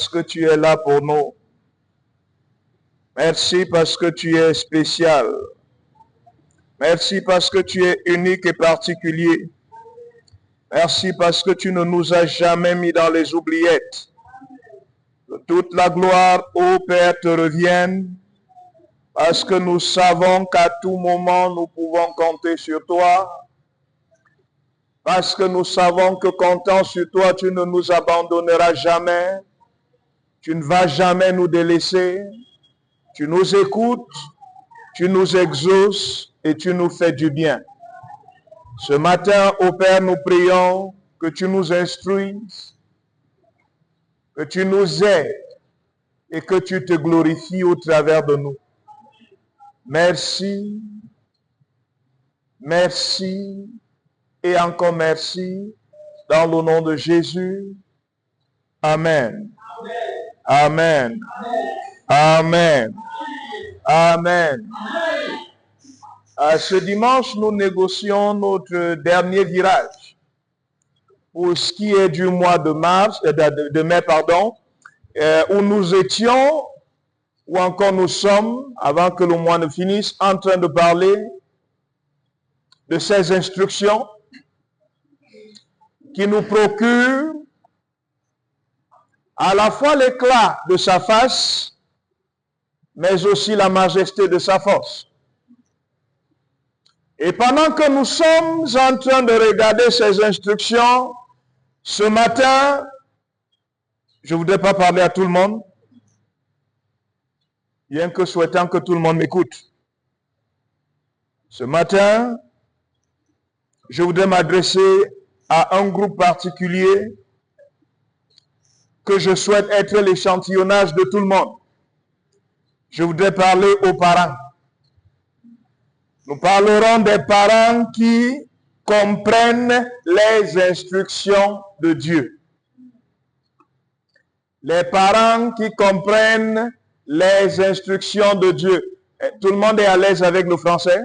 parce que tu es là pour nous. Merci parce que tu es spécial. Merci parce que tu es unique et particulier. Merci parce que tu ne nous as jamais mis dans les oubliettes. Que toute la gloire, ô Père, te revienne, parce que nous savons qu'à tout moment, nous pouvons compter sur toi. Parce que nous savons que comptant sur toi, tu ne nous abandonneras jamais. Tu ne vas jamais nous délaisser. Tu nous écoutes, tu nous exauces et tu nous fais du bien. Ce matin, ô Père, nous prions que tu nous instruises, que tu nous aides et que tu te glorifies au travers de nous. Merci, merci et encore merci dans le nom de Jésus. Amen. Amen. Amen. Amen. Ce dimanche, nous négocions notre dernier virage pour ce qui est du mois de mai, où nous étions, ou encore nous sommes, avant que le mois ne finisse, en train de parler de ces instructions qui nous procurent à la fois l'éclat de sa face, mais aussi la majesté de sa force. Et pendant que nous sommes en train de regarder ces instructions, ce matin, je ne voudrais pas parler à tout le monde, bien que souhaitant que tout le monde m'écoute. Ce matin, je voudrais m'adresser à un groupe particulier que je souhaite être l'échantillonnage de tout le monde. Je voudrais parler aux parents. Nous parlerons des parents qui comprennent les instructions de Dieu. Les parents qui comprennent les instructions de Dieu. Tout le monde est à l'aise avec le français?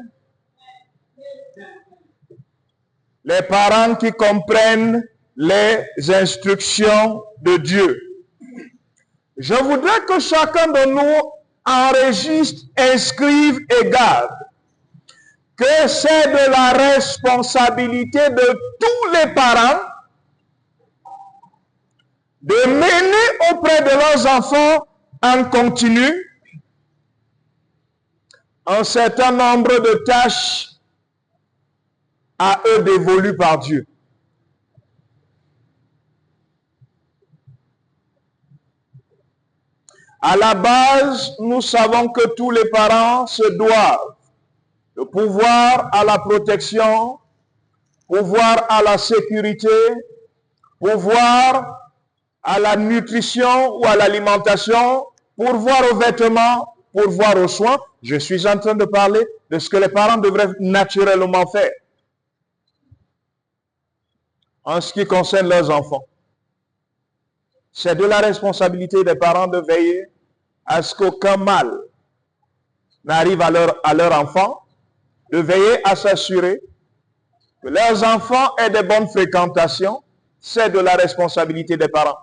Les parents qui comprennent les instructions de Dieu. Je voudrais que chacun de nous enregistre, inscrive et garde que c'est de la responsabilité de tous les parents de mener auprès de leurs enfants en continu un certain nombre de tâches à eux dévolues par Dieu. À la base, nous savons que tous les parents se doivent de pouvoir à la protection, pouvoir à la sécurité, pouvoir à la nutrition ou à l'alimentation, pourvoir aux vêtements, pourvoir aux soins. Je suis en train de parler de ce que les parents devraient naturellement faire en ce qui concerne leurs enfants. C'est de la responsabilité des parents de veiller à ce qu'aucun mal n'arrive à leur enfant, de veiller à s'assurer que leurs enfants aient de bonnes fréquentations. C'est de la responsabilité des parents.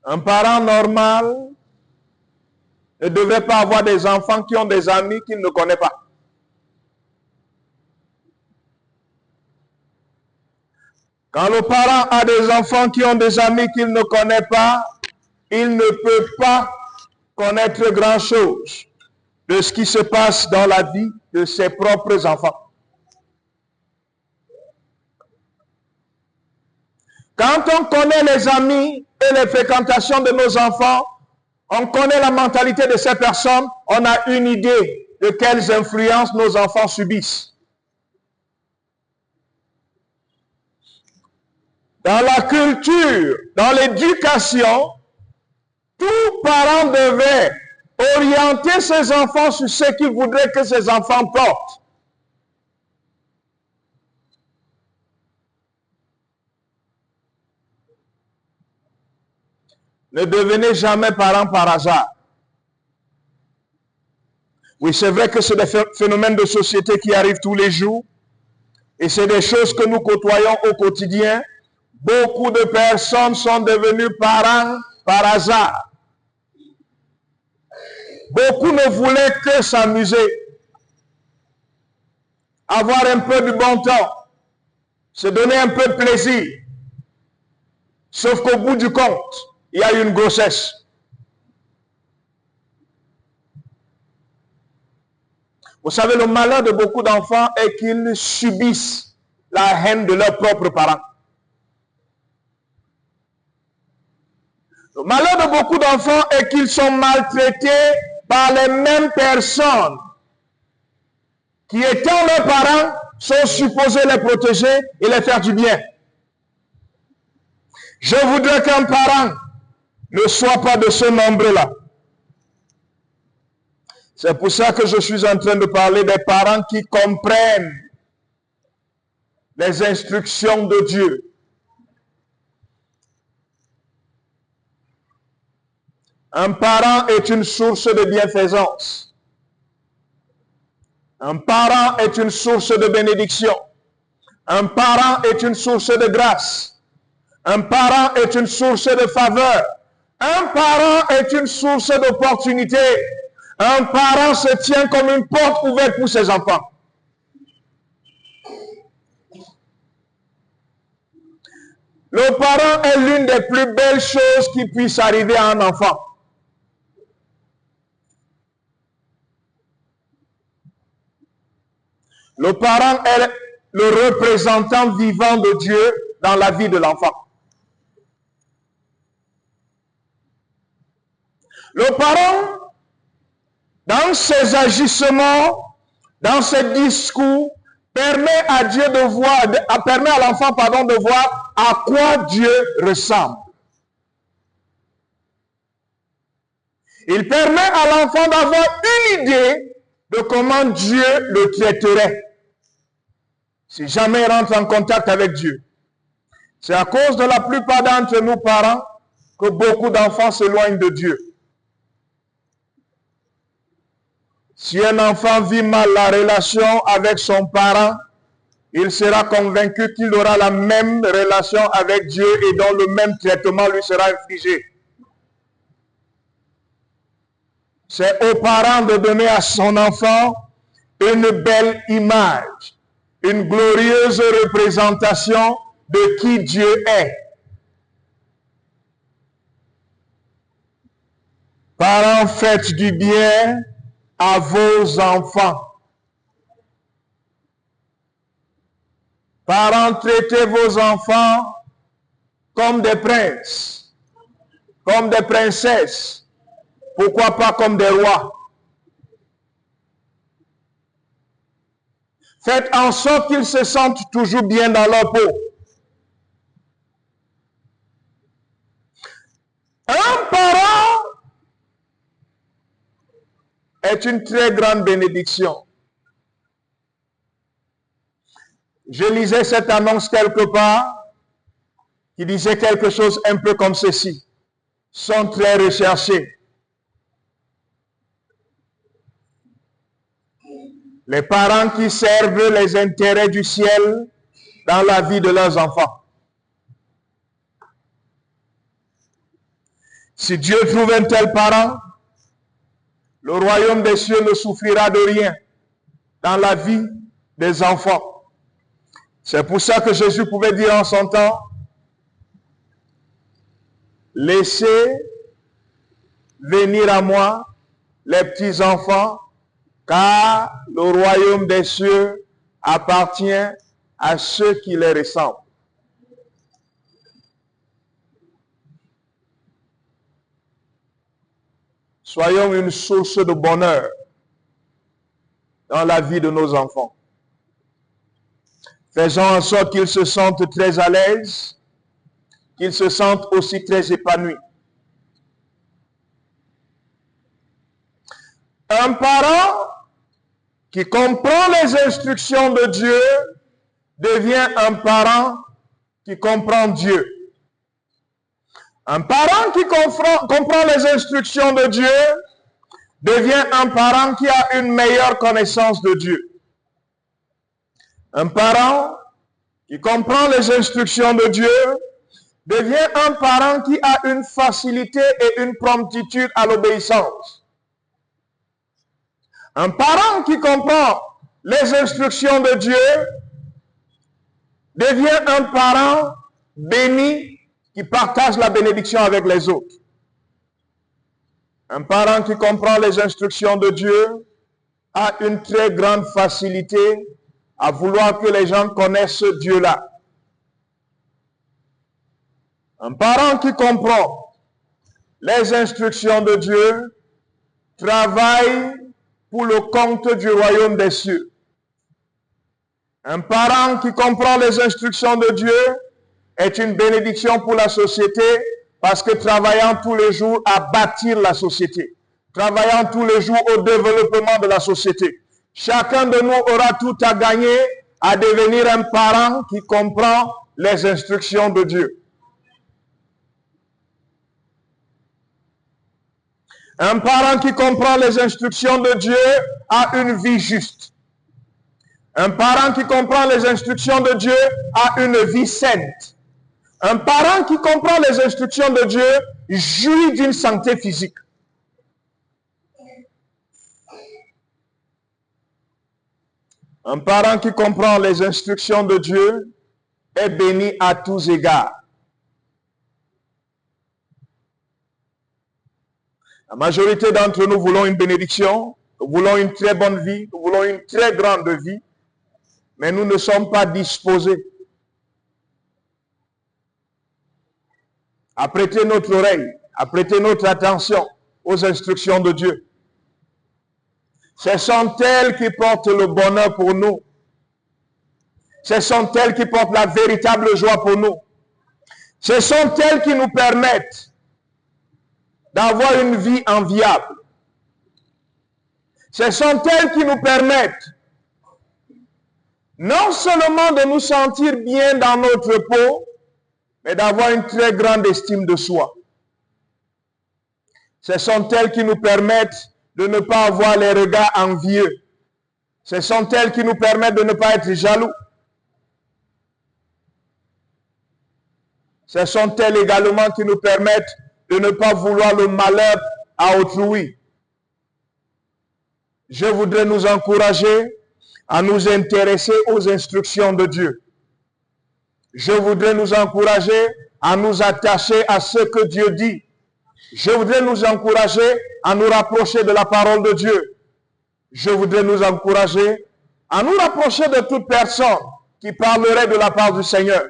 Un parent normal ne devrait pas avoir des enfants qui ont des amis qu'il ne connaît pas. Quand le parent a des enfants qui ont des amis qu'il ne connaît pas, il ne peut pas connaître grand-chose de ce qui se passe dans la vie de ses propres enfants. Quand on connaît les amis et les fréquentations de nos enfants, on connaît la mentalité de ces personnes, on a une idée de quelles influences nos enfants subissent. Dans la culture, dans l'éducation, tout parent devait orienter ses enfants sur ce qu'il voudrait que ses enfants portent. Ne devenez jamais parent par hasard. Oui, c'est vrai que c'est des phénomènes de société qui arrivent tous les jours. Et c'est des choses que nous côtoyons au quotidien. Beaucoup de personnes sont devenues parents par hasard. Beaucoup ne voulaient que s'amuser, avoir un peu de bon temps, se donner un peu de plaisir. Sauf qu'au bout du compte, il y a une grossesse. Vous savez, le malheur de beaucoup d'enfants est qu'ils subissent la haine de leurs propres parents. Le malheur de beaucoup d'enfants est qu'ils sont maltraités par les mêmes personnes qui, étant leurs parents, sont supposés les protéger et les faire du bien. Je voudrais qu'un parent ne soit pas de ce nombre-là. C'est pour ça que je suis en train de parler des parents qui comprennent les instructions de Dieu. Un parent est une source de bienfaisance. Un parent est une source de bénédiction. Un parent est une source de grâce. Un parent est une source de faveur. Un parent est une source d'opportunité. Un parent se tient comme une porte ouverte pour ses enfants. Le parent est l'une des plus belles choses qui puisse arriver à un enfant. Le parent est le représentant vivant de Dieu dans la vie de l'enfant. Le parent, dans ses agissements, dans ses discours, permet à Dieu de voir, permet à l'enfant, de voir à quoi Dieu ressemble. Il permet à l'enfant d'avoir une idée de comment Dieu le traiterait si jamais il rentre en contact avec Dieu. C'est à cause de la plupart d'entre nous parents que beaucoup d'enfants s'éloignent de Dieu. Si un enfant vit mal la relation avec son parent, il sera convaincu qu'il aura la même relation avec Dieu et dont le même traitement lui sera infligé. C'est aux parents de donner à son enfant une belle image, une glorieuse représentation de qui Dieu est. Parents, faites du bien à vos enfants. Parents, traitez vos enfants comme des princes, comme des princesses, pourquoi pas comme des rois. Faites en sorte qu'ils se sentent toujours bien dans leur peau. Un parent est une très grande bénédiction. Je lisais cette annonce quelque part qui disait quelque chose un peu comme ceci. Sont très recherchés. Les parents qui servent les intérêts du ciel dans la vie de leurs enfants. Si Dieu trouve un tel parent, le royaume des cieux ne souffrira de rien dans la vie des enfants. C'est pour ça que Jésus pouvait dire en son temps, laissez venir à moi les petits enfants, car le royaume des cieux appartient à ceux qui les ressemblent. Soyons une source de bonheur dans la vie de nos enfants. Faisons en sorte qu'ils se sentent très à l'aise, qu'ils se sentent aussi très épanouis. Un parent qui comprend les instructions de Dieu devient un parent qui comprend Dieu. Un parent qui comprend les instructions de Dieu devient un parent qui a une meilleure connaissance de Dieu. Un parent qui comprend les instructions de Dieu devient un parent qui a une facilité et une promptitude à l'obéissance. Un parent qui comprend les instructions de Dieu devient un parent béni qui partage la bénédiction avec les autres. Un parent qui comprend les instructions de Dieu a une très grande facilité à vouloir que les gens connaissent ce Dieu-là. Un parent qui comprend les instructions de Dieu travaille pour le compte du royaume des cieux. Un parent qui comprend les instructions de Dieu est une bénédiction pour la société parce que travaillant tous les jours à bâtir la société, travaillant tous les jours au développement de la société, chacun de nous aura tout à gagner à devenir un parent qui comprend les instructions de Dieu. Un parent qui comprend les instructions de Dieu a une vie juste. Un parent qui comprend les instructions de Dieu a une vie sainte. Un parent qui comprend les instructions de Dieu jouit d'une santé physique. Un parent qui comprend les instructions de Dieu est béni à tous égards. La majorité d'entre nous voulons une bénédiction, nous voulons une très bonne vie, nous voulons une très grande vie, mais nous ne sommes pas disposés à prêter notre oreille, à prêter notre attention aux instructions de Dieu. Ce sont elles qui portent le bonheur pour nous. Ce sont elles qui portent la véritable joie pour nous. Ce sont elles qui nous permettent d'avoir une vie enviable. Ce sont elles qui nous permettent non seulement de nous sentir bien dans notre peau, mais d'avoir une très grande estime de soi. Ce sont elles qui nous permettent de ne pas avoir les regards envieux. Ce sont elles qui nous permettent de ne pas être jaloux. Ce sont elles également qui nous permettent de ne pas vouloir le malheur à autrui. Je voudrais nous encourager à nous intéresser aux instructions de Dieu. Je voudrais nous encourager à nous attacher à ce que Dieu dit. Je voudrais nous encourager à nous rapprocher de la parole de Dieu. Je voudrais nous encourager à nous rapprocher de toute personne qui parlerait de la part du Seigneur.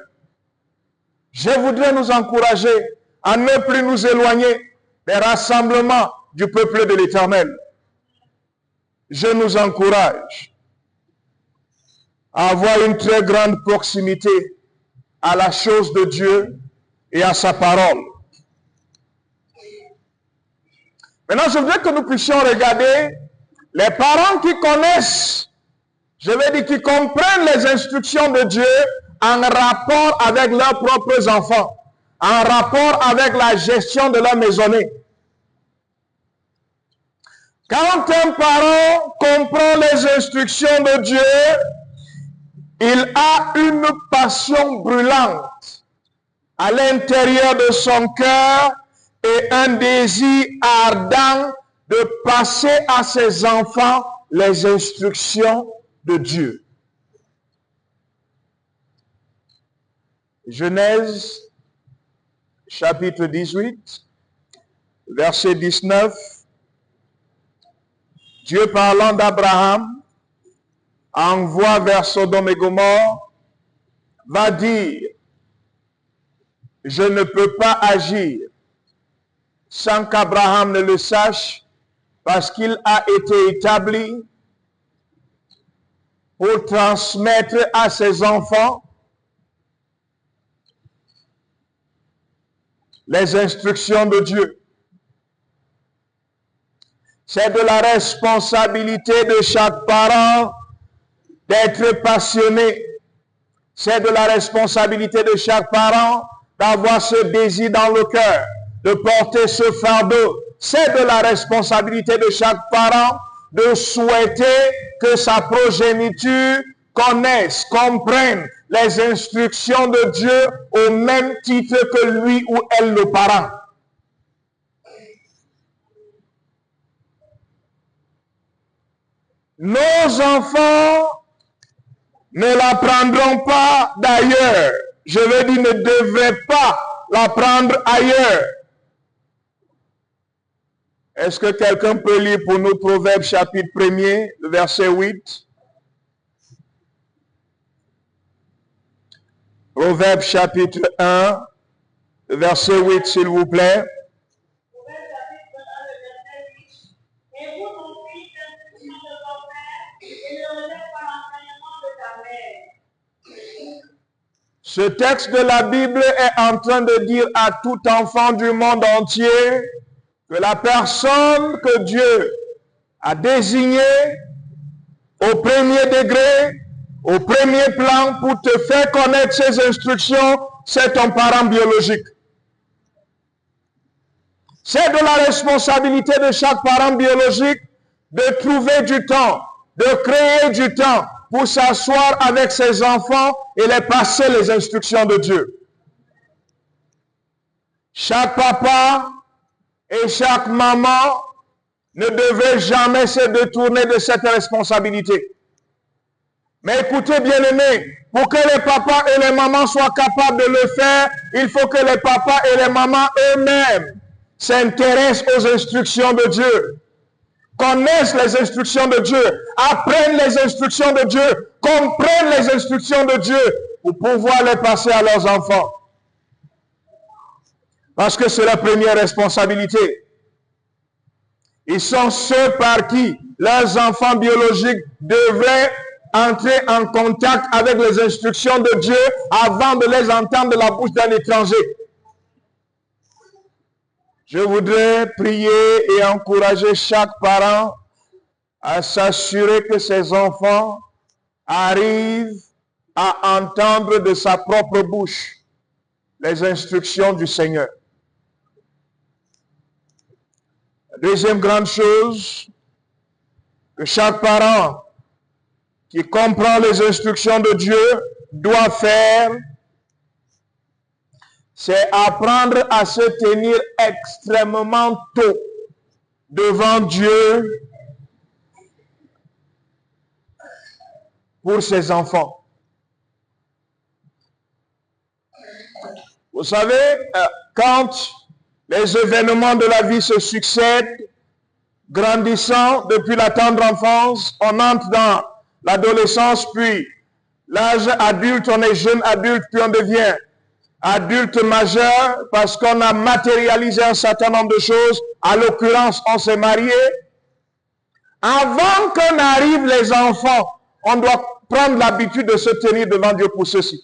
Je voudrais nous encourager à ne plus nous éloigner des rassemblements du peuple de l'Éternel. Je nous encourage à avoir une très grande proximité à la chose de Dieu et à sa parole. Maintenant, je voudrais que nous puissions regarder les parents qui connaissent, je vais dire qui comprennent les instructions de Dieu en rapport avec leurs propres enfants, en rapport avec la gestion de leur maisonnée. Quand un parent comprend les instructions de Dieu, il a une passion brûlante à l'intérieur de son cœur et un désir ardent de passer à ses enfants les instructions de Dieu. Genèse, chapitre 18, verset 19. Dieu parlant d'Abraham, envoie vers Sodome et Gomorrhe, va dire, je ne peux pas agir sans qu'Abraham ne le sache, parce qu'il a été établi pour transmettre à ses enfants les instructions de Dieu. C'est de la responsabilité de chaque parent d'être passionné. C'est de la responsabilité de chaque parent d'avoir ce désir dans le cœur, de porter ce fardeau. C'est de la responsabilité de chaque parent de souhaiter que sa progéniture connaisse, comprenne les instructions de Dieu au même titre que lui ou elle le parent. Nos enfants ne l'apprendront pas d'ailleurs. Je veux dire, ne devraient pas l'apprendre ailleurs. Est-ce que quelqu'un peut lire pour nous Proverbes chapitre 1er, le verset 8? Proverbes chapitre 1, le verset 8, s'il vous plaît. Ce texte de la Bible est en train de dire à tout enfant du monde entier que la personne que Dieu a désignée au premier degré, au premier plan pour te faire connaître ses instructions, c'est ton parent biologique. C'est de la responsabilité de chaque parent biologique de trouver du temps, de créer du temps pour s'asseoir avec ses enfants et les passer les instructions de Dieu. Chaque papa et chaque maman ne devrait jamais se détourner de cette responsabilité. Mais écoutez, bien-aimés, pour que les papas et les mamans soient capables de le faire, il faut que les papas et les mamans eux-mêmes s'intéressent aux instructions de Dieu, connaissent les instructions de Dieu, apprennent les instructions de Dieu, comprennent les instructions de Dieu pour pouvoir les passer à leurs enfants. Parce que c'est la première responsabilité. Ils sont ceux par qui leurs enfants biologiques devraient entrer en contact avec les instructions de Dieu avant de les entendre de la bouche d'un étranger. Je voudrais prier et encourager chaque parent à s'assurer que ses enfants arrivent à entendre de sa propre bouche les instructions du Seigneur. La deuxième grande chose que chaque parent qui comprend les instructions de Dieu doit faire, c'est apprendre à se tenir extrêmement tôt devant Dieu pour ses enfants. Vous savez, quand les événements de la vie se succèdent, grandissant depuis la tendre enfance, on entre dans l'adolescence, puis l'âge adulte, on est jeune adulte, puis on devient adulte majeur parce qu'on a matérialisé un certain nombre de choses. À l'occurrence, on s'est marié. Avant qu'on arrive les enfants, on doit prendre l'habitude de se tenir devant Dieu pour ceci.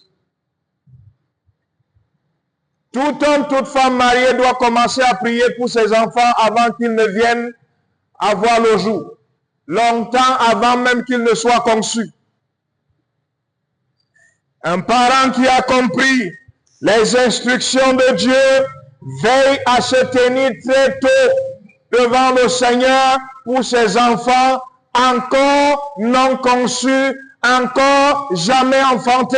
Tout homme, toute femme mariée doit commencer à prier pour ses enfants avant qu'ils ne viennent avoir le jour. Longtemps avant même qu'ils ne soient conçus. Un parent qui a compris les instructions de Dieu veille à se tenir très tôt devant le Seigneur pour ses enfants encore non conçus, encore jamais enfantés.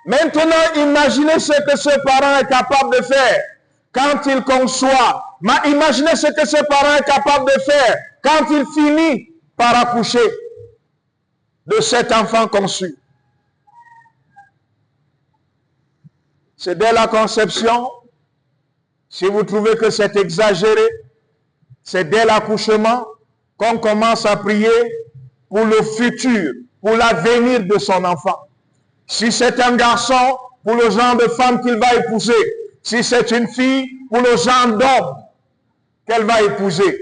Maintenant, imaginez ce que ce parent est capable de faire quand il conçoit. Imaginez ce que ce parent est capable de faire quand il finit par accoucher de cet enfant conçu. C'est dès la conception. Si vous trouvez que c'est exagéré, c'est dès l'accouchement qu'on commence à prier pour le futur, pour l'avenir de son enfant. Si c'est un garçon, pour le genre de femme qu'il va épouser. Si c'est une fille, pour le genre d'homme qu'elle va épouser.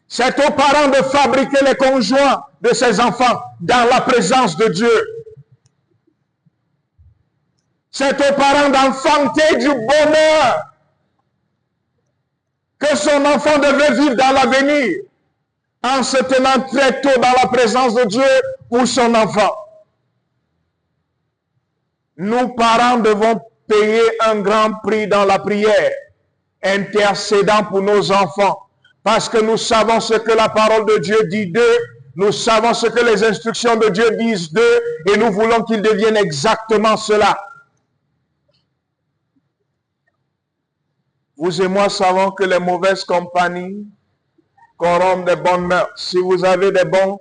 C'est aux parents de fabriquer les conjoints de ses enfants dans la présence de Dieu. C'est aux parents d'enfanter du bonheur que son enfant devrait vivre dans l'avenir en se tenant très tôt dans la présence de Dieu pour son enfant. Nous, parents, devons payer un grand prix dans la prière, intercédant pour nos enfants, parce que nous savons ce que la parole de Dieu dit d'eux, Nous savons ce que les instructions de Dieu disent d'eux et nous voulons qu'ils deviennent exactement cela. Vous et moi savons que les mauvaises compagnies corrompent des bonnes mœurs. Si vous avez des bons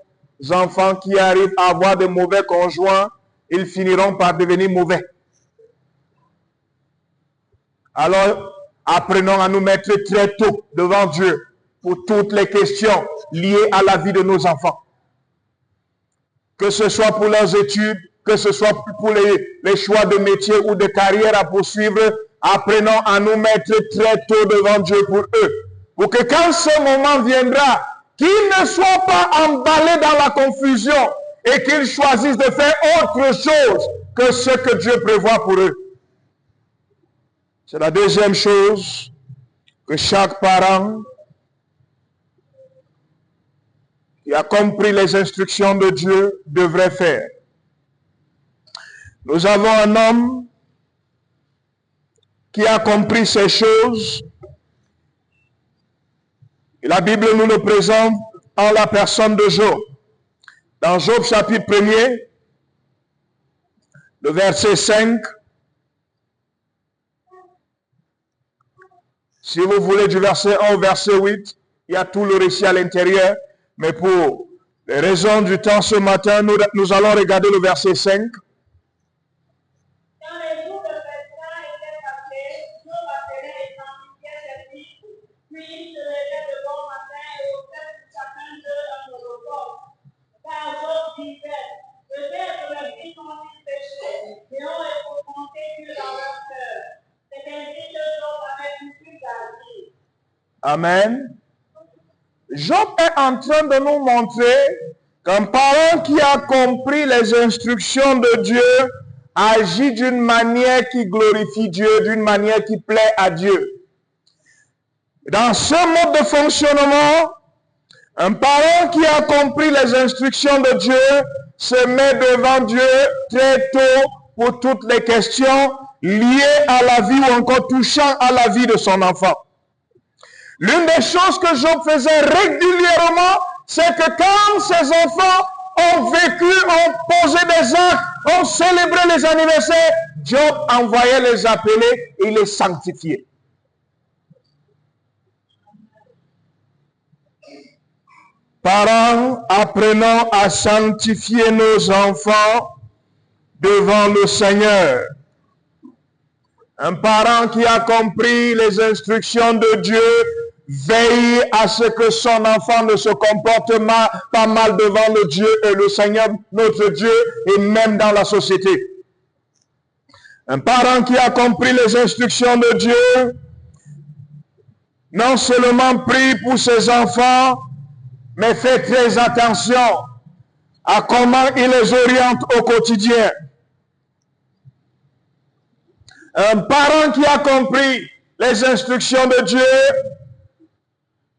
enfants qui arrivent à avoir de mauvais conjoints, ils finiront par devenir mauvais. Alors, apprenons à nous mettre très tôt devant Dieu pour toutes les questions liées à la vie de nos enfants. Que ce soit pour leurs études, que ce soit pour les choix de métier ou de carrière à poursuivre, apprenons à nous mettre très tôt devant Dieu pour eux. Pour que quand ce moment viendra, qu'ils ne soient pas emballés dans la confusion et qu'ils choisissent de faire autre chose que ce que Dieu prévoit pour eux. C'est la deuxième chose que chaque parent qui a compris les instructions de Dieu devrait faire. Nous avons un homme qui a compris ces choses. Et la Bible nous le présente en la personne de Job. Dans Job chapitre 1er, le verset 5. Si vous voulez du verset 1 au verset 8, il y a tout le récit à l'intérieur. Mais pour les raisons du temps ce matin, nous allons regarder le verset 5. Quand les jours de Bethléem étaient passés, Job appelait et sanctifiait ses fils. Puis il se levait de bon matin et offrait pour chacun d'eux un holocauste. Car Job disait, peut-être les fils ont-ils péché, et ont épouvanté Dieu dans leur cœur. C'est ainsi que Job avait pu garder. Amen. Job est en train de nous montrer qu'un parent qui a compris les instructions de Dieu agit d'une manière qui glorifie Dieu, d'une manière qui plaît à Dieu. Dans ce mode de fonctionnement, un parent qui a compris les instructions de Dieu se met devant Dieu très tôt pour toutes les questions liées à la vie ou encore touchant à la vie de son enfant. L'une des choses que Job faisait régulièrement, c'est que quand ses enfants ont vécu, ont posé des actes, ont célébré les anniversaires, Job envoyait les appeler et les sanctifier. Parents, apprenons à sanctifier nos enfants devant le Seigneur. Un parent qui a compris les instructions de Dieu veille à ce que son enfant ne se comporte pas mal devant le Dieu et le Seigneur, notre Dieu, et même dans la société. Un parent qui a compris les instructions de Dieu, non seulement prie pour ses enfants, mais fait très attention à comment il les oriente au quotidien. Un parent qui a compris les instructions de Dieu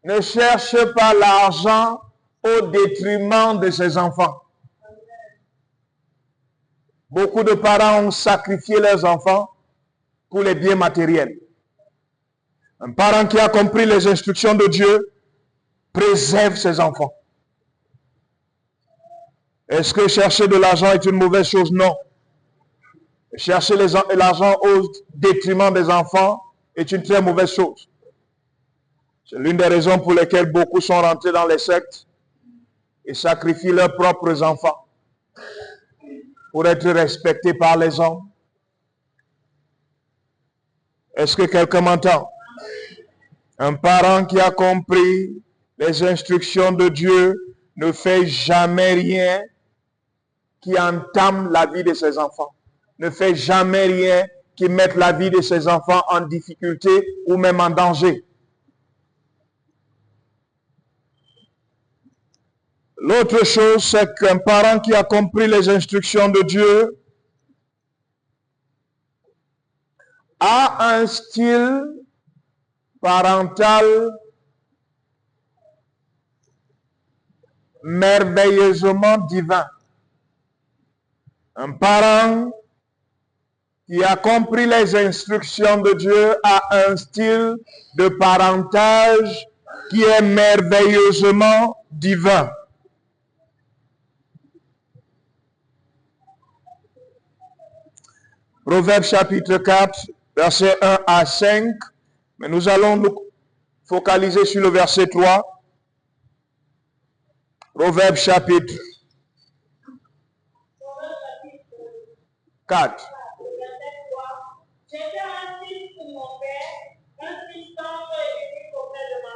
ne cherche pas l'argent au détriment de ses enfants. Beaucoup de parents ont sacrifié leurs enfants pour les biens matériels. Un parent qui a compris les instructions de Dieu préserve ses enfants. Est-ce que chercher de l'argent est une mauvaise chose? Non. Chercher l'argent au détriment des enfants est une très mauvaise chose. C'est l'une des raisons pour lesquelles beaucoup sont rentrés dans les sectes et sacrifient leurs propres enfants pour être respectés par les hommes. Est-ce que quelqu'un m'entend? Un parent qui a compris les instructions de Dieu ne fait jamais rien qui entame la vie de ses enfants. Ne fait jamais rien qui mette la vie de ses enfants en difficulté ou même en danger. L'autre chose, c'est qu'un parent qui a compris les instructions de Dieu a un style parental merveilleusement divin. Un parent qui a compris les instructions de Dieu a un style de parentage qui est merveilleusement divin. Proverbes chapitre 4, versets 1 à 5. Mais nous allons nous focaliser sur le verset 3. Proverbes chapitre 4. J'étais un fils pour mon père, un fils tendre et unique auprès de ma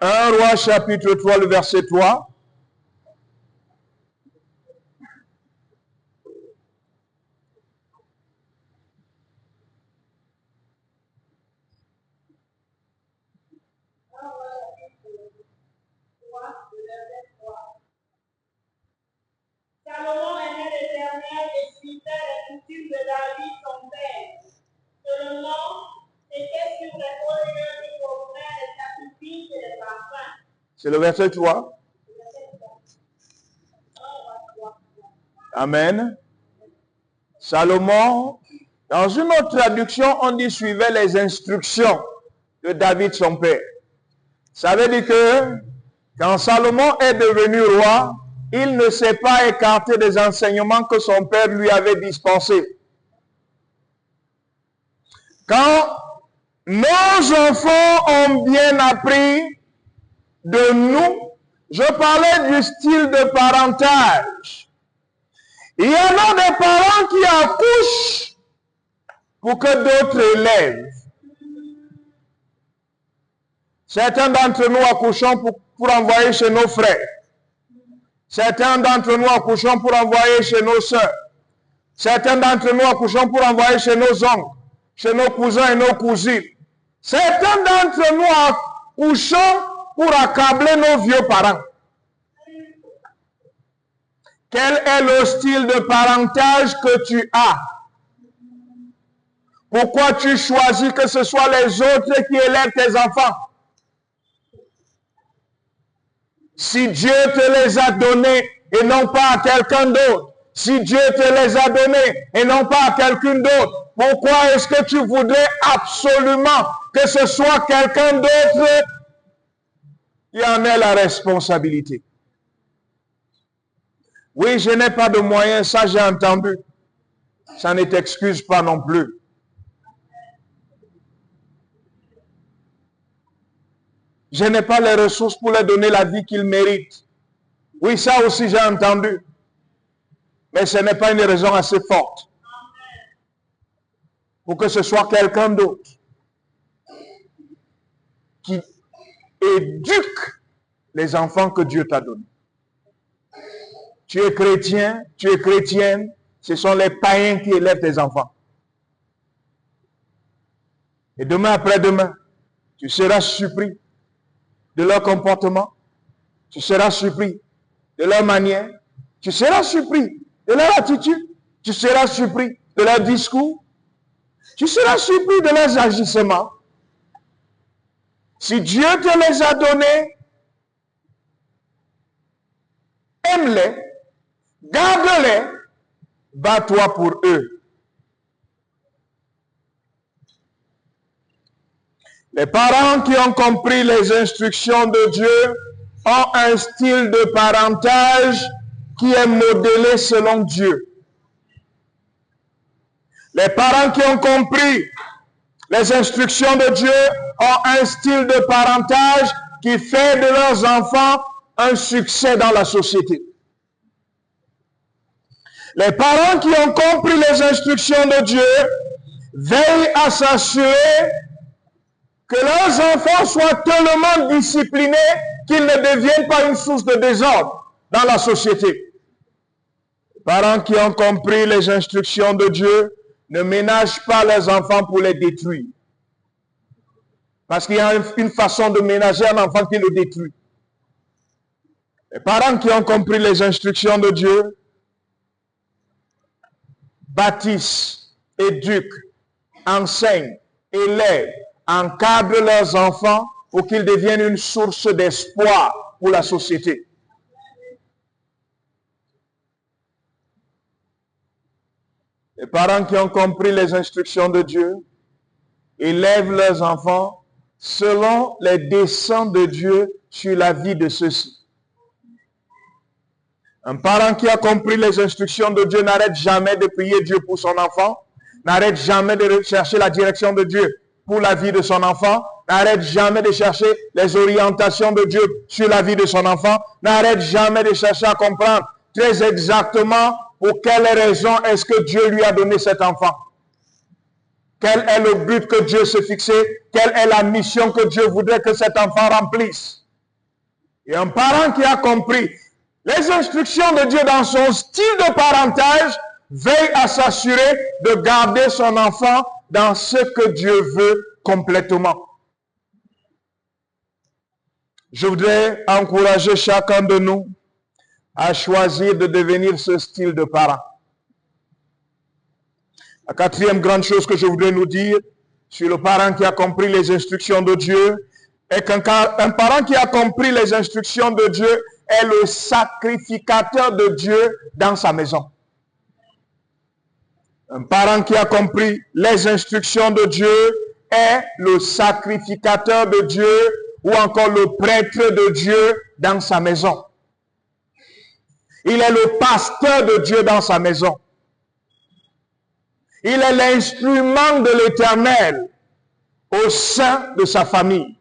mère. 1 Roi chapitre 3, le verset 3. Salomon aimait l'Éternel et suivait les coutumes de David son père. Seulement, c'était sur les hauts lieux qu'il offrait les sacrifices et les parfums. C'est le verset 3. Amen. Salomon, dans une autre traduction, on dit suivait les instructions de David son père. Ça veut dire que quand Salomon est devenu roi, il ne s'est pas écarté des enseignements que son père lui avait dispensés. Quand nos enfants ont bien appris de nous, je parlais du style de parentage. Il y en a des parents qui accouchent pour que d'autres élèvent. Certains d'entre nous accouchons pour envoyer chez nos frères. Certains d'entre nous accouchons pour envoyer chez nos sœurs. Certains d'entre nous accouchons pour envoyer chez nos oncles, chez nos cousins et nos cousines. Certains d'entre nous accouchons pour accabler nos vieux parents. Quel est le style de parentage que tu as? Pourquoi tu choisis que ce soit les autres qui élèvent tes enfants? Si Dieu te les a donnés et non pas à quelqu'un d'autre, si Dieu te les a donnés et non pas à quelqu'un d'autre, pourquoi est-ce que tu voudrais absolument que ce soit quelqu'un d'autre qui en ait la responsabilité? Oui, je n'ai pas de moyens, ça j'ai entendu. Ça ne t'excuse pas non plus. Je n'ai pas les ressources pour leur donner la vie qu'ils méritent. Oui, ça aussi j'ai entendu. Mais ce n'est pas une raison assez forte pour que ce soit quelqu'un d'autre qui éduque les enfants que Dieu t'a donnés. Tu es chrétien, tu es chrétienne, ce sont les païens qui élèvent tes enfants. Et demain après-demain, tu seras surpris de leur comportement, tu seras surpris de leur manière, tu seras surpris de leur attitude, tu seras surpris de leur discours, tu seras surpris de leurs agissements. Si Dieu te les a donnés, aime-les, garde-les, bats-toi pour eux. Les parents qui ont compris les instructions de Dieu ont un style de parentage qui est modélé selon Dieu. Les parents qui ont compris les instructions de Dieu ont un style de parentage qui fait de leurs enfants un succès dans la société. Les parents qui ont compris les instructions de Dieu veillent à s'assurer que leurs enfants soient tellement disciplinés qu'ils ne deviennent pas une source de désordre dans la société. Les parents qui ont compris les instructions de Dieu ne ménagent pas leurs enfants pour les détruire. Parce qu'il y a une façon de ménager un enfant qui le détruit. Les parents qui ont compris les instructions de Dieu bâtissent, éduquent, enseignent, élèvent, encadrent leurs enfants pour qu'ils deviennent une source d'espoir pour la société. Les parents qui ont compris les instructions de Dieu élèvent leurs enfants selon les desseins de Dieu sur la vie de ceux-ci. Un parent qui a compris les instructions de Dieu n'arrête jamais de prier Dieu pour son enfant, n'arrête jamais de chercher la direction de Dieu pour la vie de son enfant, n'arrête jamais de chercher les orientations de Dieu sur la vie de son enfant, n'arrête jamais de chercher à comprendre très exactement pour quelle raison est-ce que Dieu lui a donné cet enfant. Quel est le but que Dieu s'est fixé? Quelle est la mission que Dieu voudrait que cet enfant remplisse? Et un parent qui a compris les instructions de Dieu dans son style de parentage veille à s'assurer de garder son enfant dans ce que Dieu veut complètement. Je voudrais encourager chacun de nous à choisir de devenir ce style de parent. La quatrième grande chose que je voudrais nous dire sur le parent qui a compris les instructions de Dieu est qu'un parent qui a compris les instructions de Dieu est le sacrificateur de Dieu dans sa maison. Un parent qui a compris les instructions de Dieu est le sacrificateur de Dieu ou encore le prêtre de Dieu dans sa maison. Il est le pasteur de Dieu dans sa maison. Il est l'instrument de l'Éternel au sein de sa famille.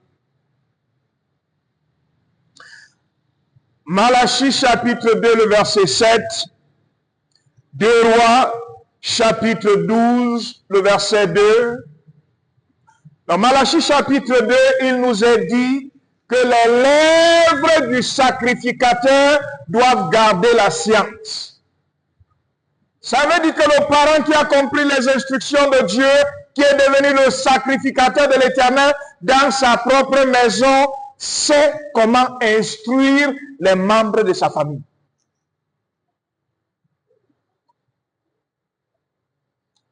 Malachie chapitre 2, le verset 7. 2 Rois chapitre 12, le verset 2. Dans Malachie chapitre 2, il nous est dit que les lèvres du sacrificateur doivent garder la science. Ça veut dire que le parent qui a compris les instructions de Dieu, qui est devenu le sacrificateur de l'Éternel dans sa propre maison, sait comment instruire les membres de sa famille.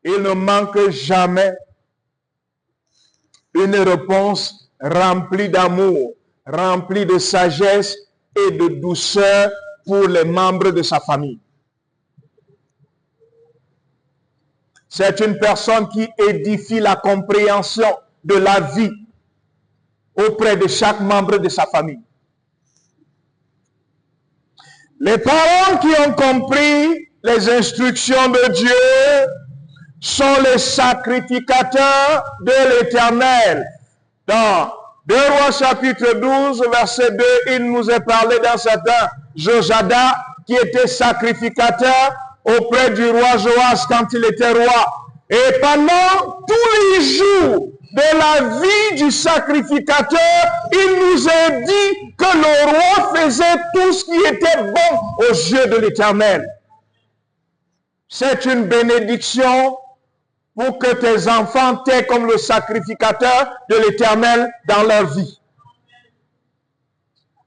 Il ne manque jamais une réponse remplie d'amour, remplie de sagesse et de douceur pour les membres de sa famille. C'est une personne qui édifie la compréhension de la vie auprès de chaque membre de sa famille. Les parents qui ont compris les instructions de Dieu sont les sacrificateurs de l'Éternel. Dans 2 Rois chapitre 12, verset 2, il nous est parlé d'un certain Jojada qui était sacrificateur auprès du roi Joas quand il était roi. Et pendant tous les jours de la vie du sacrificateur, il nous est dit que le roi faisait tout ce qui était bon aux yeux de l'Éternel. C'est une bénédiction pour que tes enfants t'aient comme le sacrificateur de l'Éternel dans leur vie.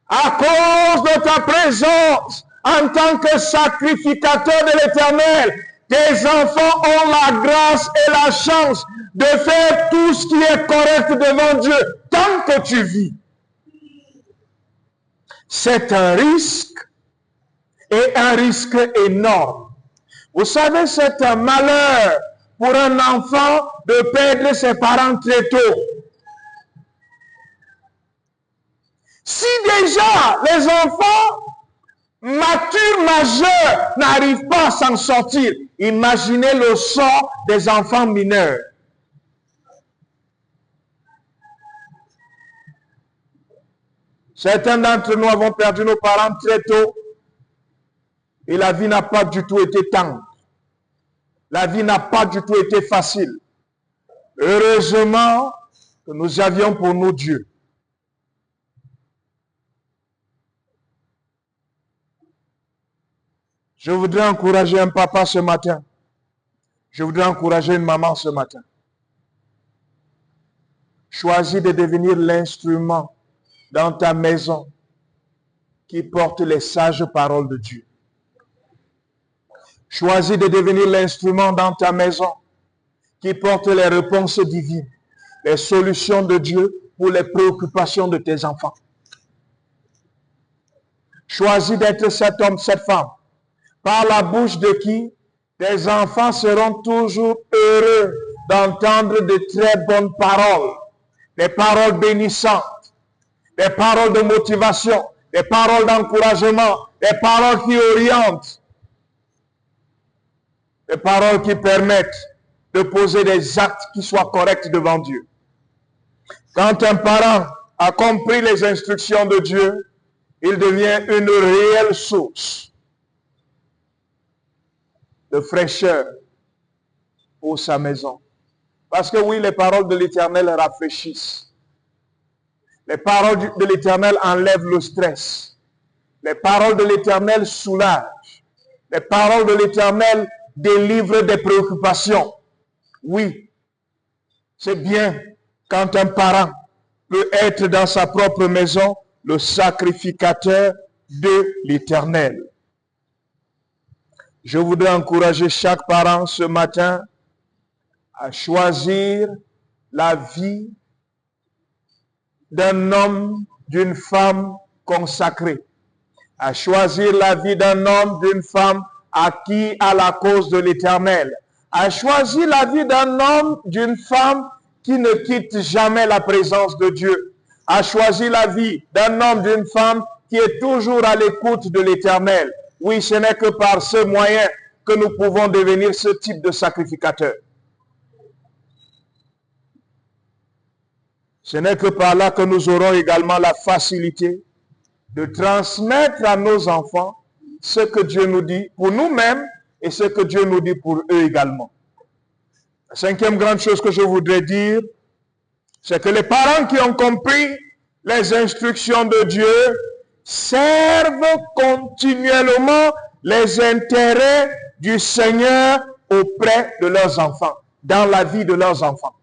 À cause de ta présence en tant que sacrificateur de l'Éternel, tes enfants ont la grâce et la chance de faire tout ce qui est correct devant Dieu tant que tu vis. C'est un risque et un risque énorme. Vous savez, c'est un malheur pour un enfant de perdre ses parents très tôt. Si déjà les enfants matures, majeurs, n'arrivent pas à s'en sortir, imaginez le sort des enfants mineurs. Certains d'entre nous avons perdu nos parents très tôt et la vie n'a pas du tout été tendre. La vie n'a pas du tout été facile. Heureusement que nous avions pour nous Dieu. Je voudrais encourager un papa ce matin. Je voudrais encourager une maman ce matin. Choisis de devenir l'instrument dans ta maison qui porte les sages paroles de Dieu. Choisis de devenir l'instrument dans ta maison qui porte les réponses divines, les solutions de Dieu pour les préoccupations de tes enfants. Choisis d'être cet homme, cette femme, par la bouche de qui tes enfants seront toujours heureux d'entendre de très bonnes paroles, des paroles bénissantes, des paroles de motivation, des paroles d'encouragement, des paroles qui orientent, des paroles qui permettent de poser des actes qui soient corrects devant Dieu. Quand un parent a compris les instructions de Dieu, il devient une réelle source de fraîcheur pour sa maison. Parce que oui, les paroles de l'Éternel rafraîchissent. Les paroles de l'Éternel enlèvent le stress. Les paroles de l'Éternel soulagent. Les paroles de l'Éternel délivrent des préoccupations. Oui, c'est bien quand un parent peut être dans sa propre maison le sacrificateur de l'Éternel. Je voudrais encourager chaque parent ce matin à choisir la vie d'un homme, d'une femme consacrée, à choisir la vie d'un homme, d'une femme acquis à la cause de l'Éternel, à choisir la vie d'un homme, d'une femme qui ne quitte jamais la présence de Dieu, à choisir la vie d'un homme, d'une femme qui est toujours à l'écoute de l'Éternel. Oui, ce n'est que par ce moyen que nous pouvons devenir ce type de sacrificateur. Ce n'est que par là que nous aurons également la facilité de transmettre à nos enfants ce que Dieu nous dit pour nous-mêmes et ce que Dieu nous dit pour eux également. La cinquième grande chose que je voudrais dire, c'est que les parents qui ont compris les instructions de Dieu servent continuellement les intérêts du Seigneur auprès de leurs enfants, dans la vie de leurs enfants.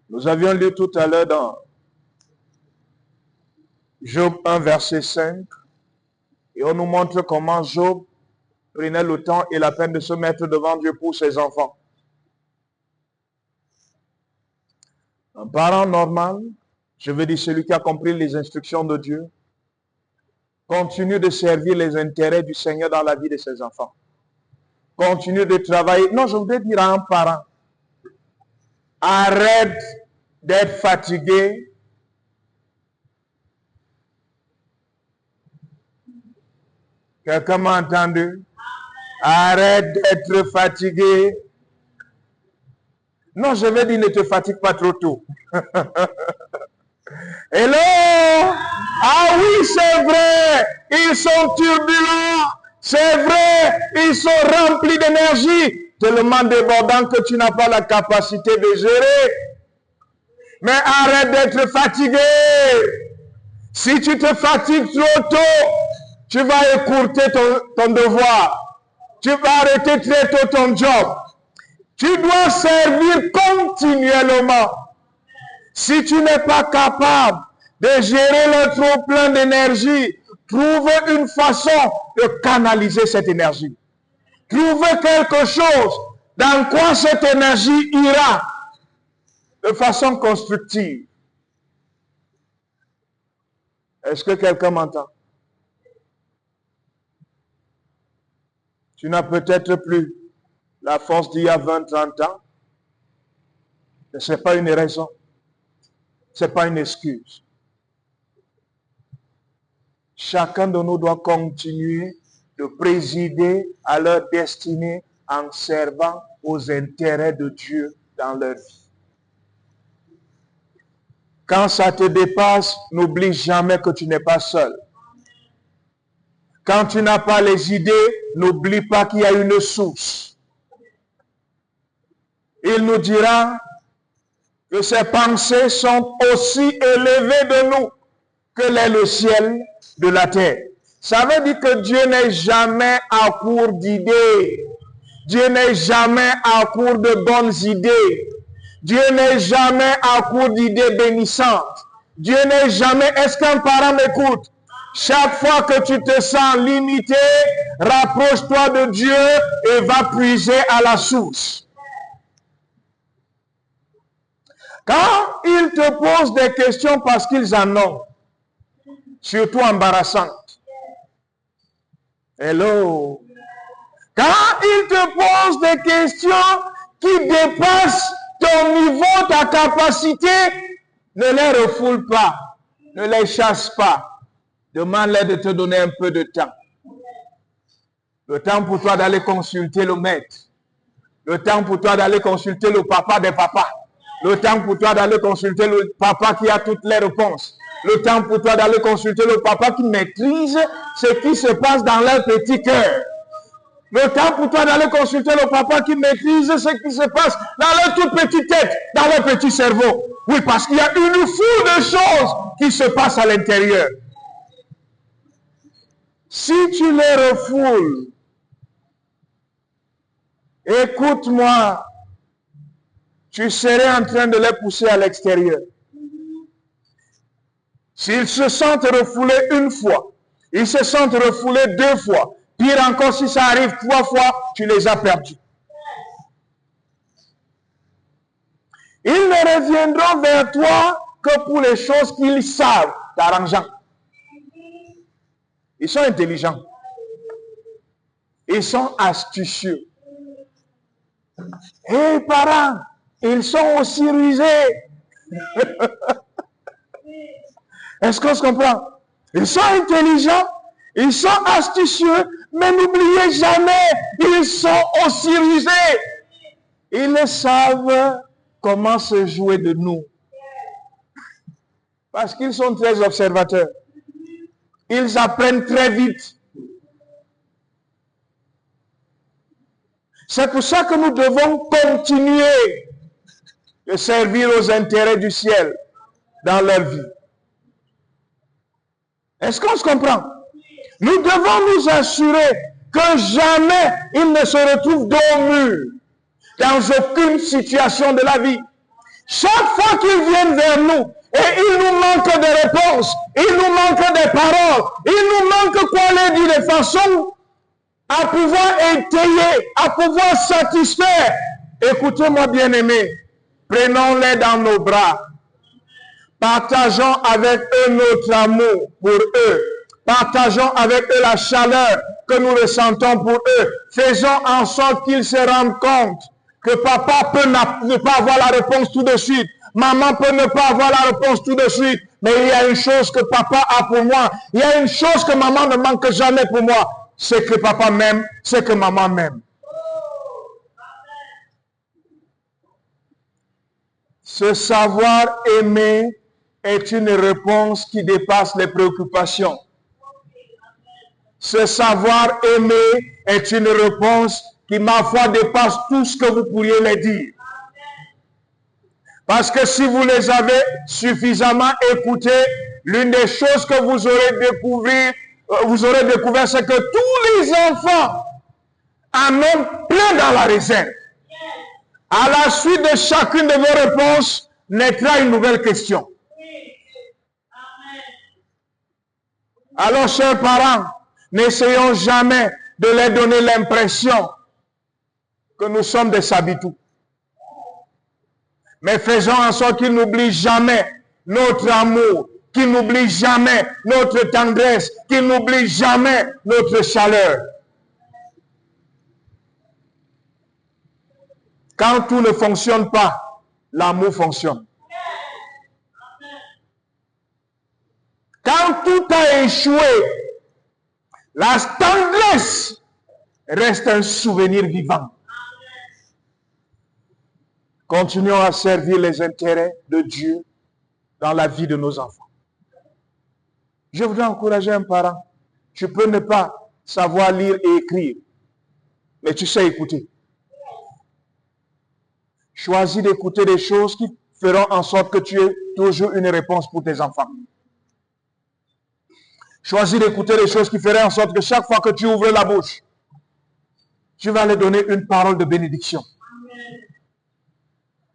Nous avions lu tout à l'heure dans Job 1, verset 5, et on nous montre comment Job prenait le temps et la peine de se mettre devant Dieu pour ses enfants. Un parent normal, je veux dire celui qui a compris les instructions de Dieu, continue de servir les intérêts du Seigneur dans la vie de ses enfants. Continue de travailler. Non, je voudrais dire à un parent, arrête d'être fatigué. Quelqu'un m'a entendu? Arrête d'être fatigué. Non, je vais dire, ne te fatigue pas trop tôt. Hello? Ah oui, c'est vrai. Ils sont turbulents. C'est vrai. Ils sont remplis d'énergie. Tellement débordant que tu n'as pas la capacité de gérer. Mais arrête d'être fatigué. Si tu te fatigues trop tôt, tu vas écourter ton devoir. Tu vas arrêter très tôt ton job. Tu dois servir continuellement. Si tu n'es pas capable de gérer le trop plein d'énergie, trouve une façon de canaliser cette énergie. Trouve quelque chose dans quoi cette énergie ira de façon constructive. Est-ce que quelqu'un m'entend? Tu n'as peut-être plus la force d'il y a 20, 30 ans. Ce n'est pas une raison. Ce n'est pas une excuse. Chacun de nous doit continuer de présider à leur destinée en servant aux intérêts de Dieu dans leur vie. Quand ça te dépasse, n'oublie jamais que tu n'es pas seul. Quand tu n'as pas les idées, n'oublie pas qu'il y a une source. Il nous dira que ses pensées sont aussi élevées de nous que l'est le ciel de la terre. Ça veut dire que Dieu n'est jamais à court d'idées. Dieu n'est jamais à court de bonnes idées. Dieu n'est jamais à court d'idées bénissantes. Dieu n'est jamais... Est-ce qu'un parent m'écoute? Chaque fois que tu te sens limité, rapproche-toi de Dieu et va puiser à la source. Quand ils te posent des questions parce qu'ils en ont, surtout embarrassantes. Hello. Quand il te pose des questions qui dépassent ton niveau, ta capacité, ne les refoule pas, ne les chasse pas. Demande-leur de te donner un peu de temps. Le temps pour toi d'aller consulter le maître. Le temps pour toi d'aller consulter le papa des papas. Le temps pour toi d'aller consulter le papa qui a toutes les réponses. Le temps pour toi d'aller consulter le papa qui maîtrise ce qui se passe dans leur petit cœur. Le temps pour toi d'aller consulter le papa qui maîtrise ce qui se passe dans leur toute petite tête, dans leur petit cerveau. Oui, parce qu'il y a une foule de choses qui se passent à l'intérieur. Si tu les refoules, écoute-moi, tu serais en train de les pousser à l'extérieur. S'ils se sentent refoulés une fois, ils se sentent refoulés 2 fois, pire encore si ça arrive 3 fois, tu les as perdus. Ils ne reviendront vers toi que pour les choses qu'ils savent t'arrangeant. Ils sont intelligents. Ils sont astucieux. Et parents, ils sont aussi rusés. Est-ce qu'on se comprend? Ils sont intelligents, ils sont astucieux, mais n'oubliez jamais, ils sont aussi rusés. Ils savent comment se jouer de nous. Parce qu'ils sont très observateurs. Ils apprennent très vite. C'est pour ça que nous devons continuer de servir aux intérêts du ciel dans leur vie. Est-ce qu'on se comprend? Nous devons nous assurer que jamais ils ne se retrouvent dos au mur dans aucune situation de la vie. Chaque fois qu'ils viennent vers nous, et il nous manque des réponses, il nous manque des paroles, il nous manque quoi les dire de façon à pouvoir étayer, à pouvoir satisfaire. Écoutez-moi bien aimés, prenons-les dans nos bras. Partageons avec eux notre amour pour eux. Partageons avec eux la chaleur que nous ressentons pour eux. Faisons en sorte qu'ils se rendent compte que papa peut ne pas avoir la réponse tout de suite. Maman peut ne pas avoir la réponse tout de suite. Mais il y a une chose que papa a pour moi. Il y a une chose que maman ne manque jamais pour moi. C'est que papa m'aime, c'est que maman m'aime. Ce savoir aimer est une réponse qui dépasse les préoccupations. Ce savoir aimer est une réponse qui, ma foi, dépasse tout ce que vous pourriez les dire. Parce que si vous les avez suffisamment écoutés, l'une des choses que vous aurez découvert, c'est que tous les enfants en ont plein dans la réserve. À la suite de chacune de vos réponses, naîtra une nouvelle question. Alors, chers parents, n'essayons jamais de leur donner l'impression que nous sommes des sabitous. Mais faisons en sorte qu'ils n'oublient jamais notre amour, qu'ils n'oublient jamais notre tendresse, qu'ils n'oublient jamais notre chaleur. Quand tout ne fonctionne pas, l'amour fonctionne. Quand tout a échoué, la tendresse reste un souvenir vivant. Continuons à servir les intérêts de Dieu dans la vie de nos enfants. Je voudrais encourager un parent. Tu peux ne pas savoir lire et écrire, mais tu sais écouter. Choisis d'écouter des choses qui feront en sorte que tu aies toujours une réponse pour tes enfants. Choisis d'écouter des choses qui feraient en sorte que chaque fois que tu ouvres la bouche, tu vas leur donner une parole de bénédiction.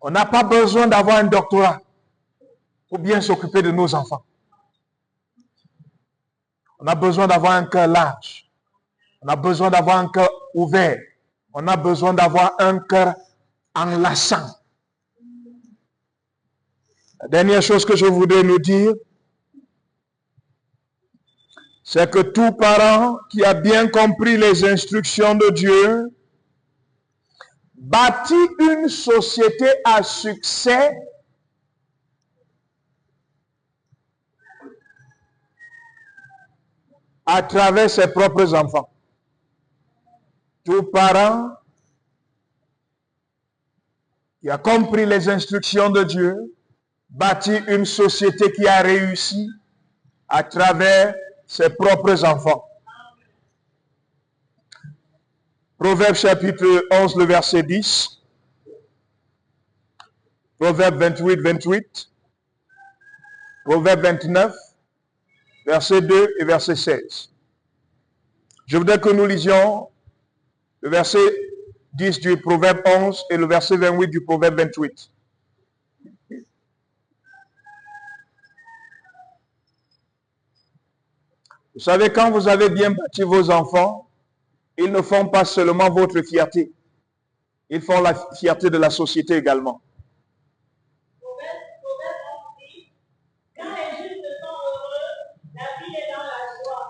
On n'a pas besoin d'avoir un doctorat pour bien s'occuper de nos enfants. On a besoin d'avoir un cœur large. On a besoin d'avoir un cœur ouvert. On a besoin d'avoir un cœur enlaçant. La dernière chose que je voudrais nous dire, c'est que tout parent qui a bien compris les instructions de Dieu bâtit une société à succès à travers ses propres enfants. Tout parent qui a compris les instructions de Dieu bâtit une société qui a réussi à travers ses propres enfants. Proverbe chapitre 11, le verset 10. Proverbe 28, 28. Proverbe 29, verset 2 et verset 16. Je voudrais que nous lisions le verset 10 du Proverbe 11 et le verset 28 du Proverbe 28. Vous savez, quand vous avez bien bâti vos enfants, ils ne font pas seulement votre fierté. Ils font la fierté de la société également.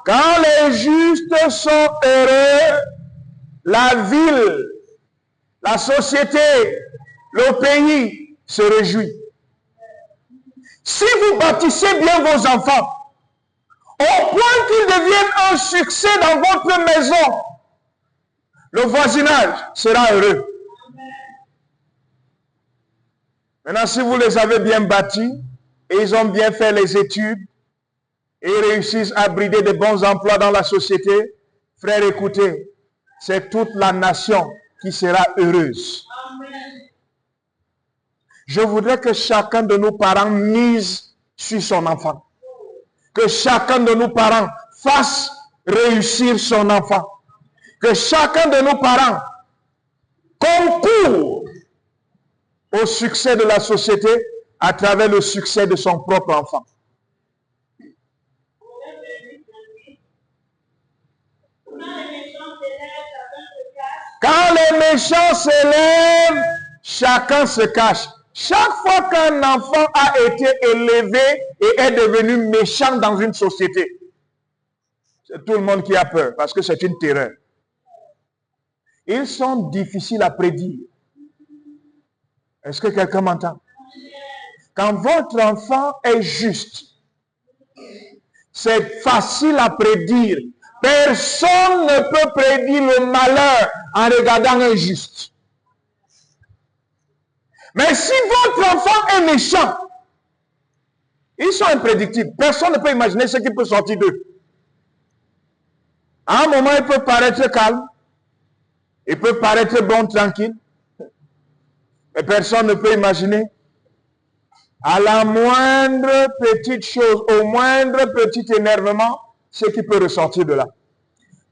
Quand les justes sont heureux, la ville, la société, le pays se réjouit. Si vous bâtissez bien vos enfants, au point qu'ils deviennent un succès dans votre maison, le voisinage sera heureux. Maintenant, si vous les avez bien bâtis, et ils ont bien fait les études, et ils réussissent à brider de bons emplois dans la société, frères, écoutez, c'est toute la nation qui sera heureuse. Je voudrais que chacun de nos parents mise sur son enfant. Que chacun de nos parents fasse réussir son enfant. Que chacun de nos parents concourt au succès de la société à travers le succès de son propre enfant. Quand les méchants s'élèvent, chacun se cache. Chaque fois qu'un enfant a été élevé et est devenu méchant dans une société, c'est tout le monde qui a peur parce que c'est une terreur. Ils sont difficiles à prédire. Est-ce que quelqu'un m'entend? Quand votre enfant est juste, c'est facile à prédire. Personne ne peut prédire le malheur en regardant un juste. Mais si votre enfant est méchant, ils sont imprédictibles. Personne ne peut imaginer ce qui peut sortir d'eux. À un moment, il peut paraître calme. Il peut paraître bon, tranquille. Mais personne ne peut imaginer. À la moindre petite chose, au moindre petit énervement, ce qui peut ressortir de là.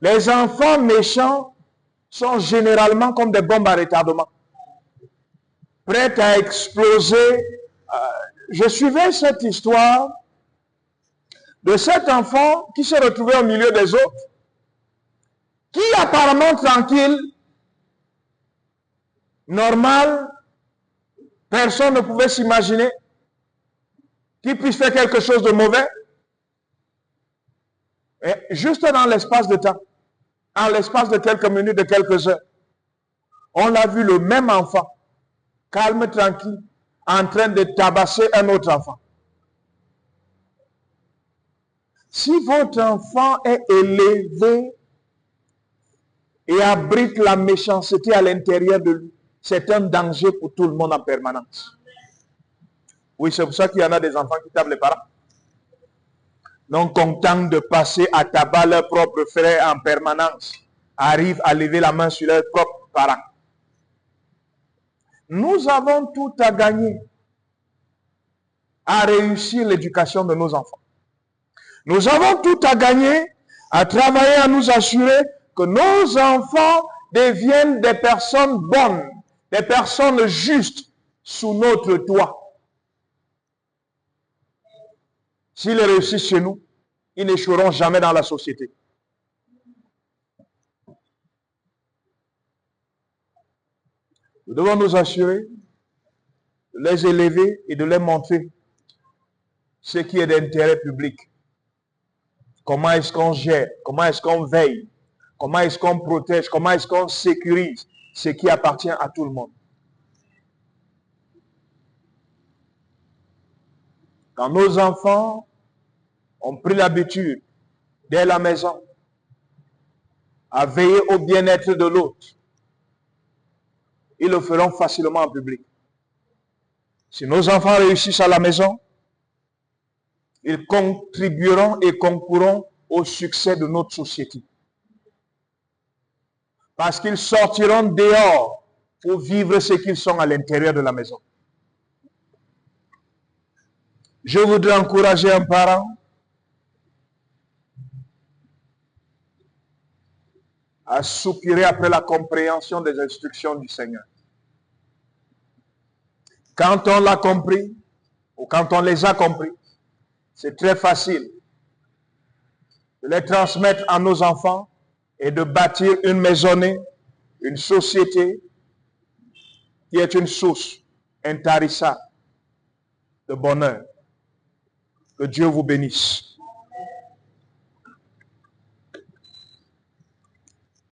Les enfants méchants sont généralement comme des bombes à retardement, prêtes à exploser. Je suivais cette histoire de cet enfant qui s'est retrouvé au milieu des autres, qui apparemment tranquille, normal, personne ne pouvait s'imaginer qu'il puisse faire quelque chose de mauvais. Et juste dans l'espace de temps, en l'espace de quelques minutes, de quelques heures, on a vu le même enfant, calme, tranquille, en train de tabasser un autre enfant. Si votre enfant est élevé et abrite la méchanceté à l'intérieur de lui, c'est un danger pour tout le monde en permanence. Oui, c'est pour ça qu'il y en a des enfants qui tapent les parents. Non contents de passer à tabac leurs propres frères en permanence, arrivent à lever la main sur leurs propres parents. Nous avons tout à gagner à réussir l'éducation de nos enfants. Nous avons tout à gagner à travailler, à nous assurer que nos enfants deviennent des personnes bonnes, des personnes justes sous notre toit. S'ils réussissent chez nous, ils n'échoueront jamais dans la société. Nous devons nous assurer de les élever et de les montrer ce qui est d'intérêt public. Comment est-ce qu'on gère? Comment est-ce qu'on veille? Comment est-ce qu'on protège? Comment est-ce qu'on sécurise ce qui appartient à tout le monde? Quand nos enfants ont pris l'habitude, dès la maison, à veiller au bien-être de l'autre, ils le feront facilement en public. Si nos enfants réussissent à la maison, ils contribueront et concourront au succès de notre société. Parce qu'ils sortiront dehors pour vivre ce qu'ils sont à l'intérieur de la maison. Je voudrais encourager un parent à soupirer après la compréhension des instructions du Seigneur. Quand on l'a compris, ou quand on les a compris, c'est très facile de les transmettre à nos enfants et de bâtir une maisonnée, une société qui est une source intarissable de bonheur. Que Dieu vous bénisse.